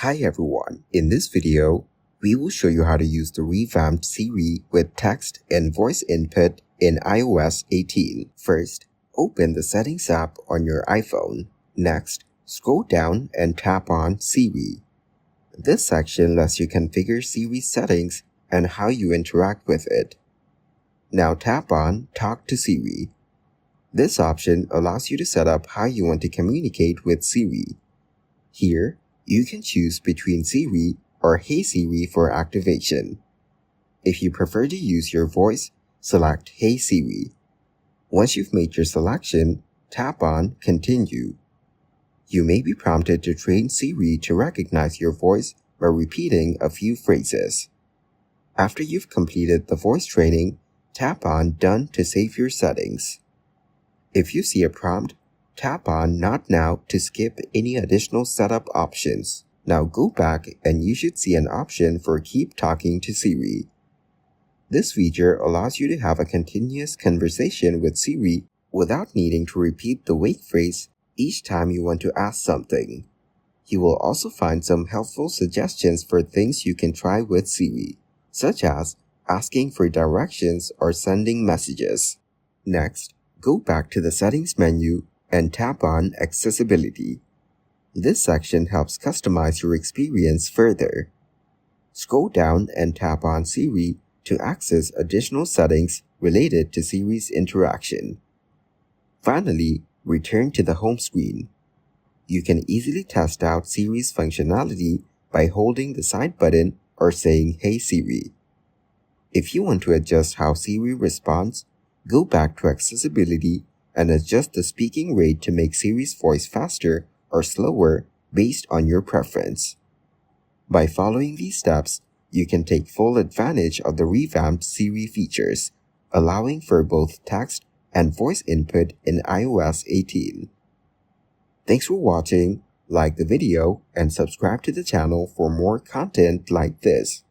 Hi everyone, in this video, we will show you how to use the revamped Siri with text and voice input in iOS 18. First, open the Settings app on your iPhone. Next, scroll down and tap on Siri. This section lets you configure Siri's settings and how you interact with it. Now tap on Talk to Siri. This option allows you to set up how you want to communicate with Siri. Here, you can choose between Siri or Hey Siri for activation. If you prefer to use your voice, select Hey Siri. Once you've made your selection, tap on Continue. You may be prompted to train Siri to recognize your voice by repeating a few phrases. After you've completed the voice training, tap on Done to save your settings. If you see a prompt, tap on Not Now to skip any additional setup options. Now go back and you should see an option for Keep Talking to Siri. This feature allows you to have a continuous conversation with Siri without needing to repeat the wait phrase each time you want to ask something. You will also find some helpful suggestions for things you can try with Siri, such as asking for directions or sending messages. Next, go back to the Settings menu and tap on Accessibility. This section helps customize your experience further. Scroll down and tap on Siri to access additional settings related to Siri's interaction. Finally, return to the home screen. You can easily test out Siri's functionality by holding the side button or saying Hey Siri. If you want to adjust how Siri responds, go back to Accessibility and adjust the speaking rate to make Siri's voice faster or slower based on your preference. By following these steps, you can take full advantage of the revamped Siri features, allowing for both text and voice input in iOS 18. Thanks for watching, like the video, and subscribe to the channel for more content like this.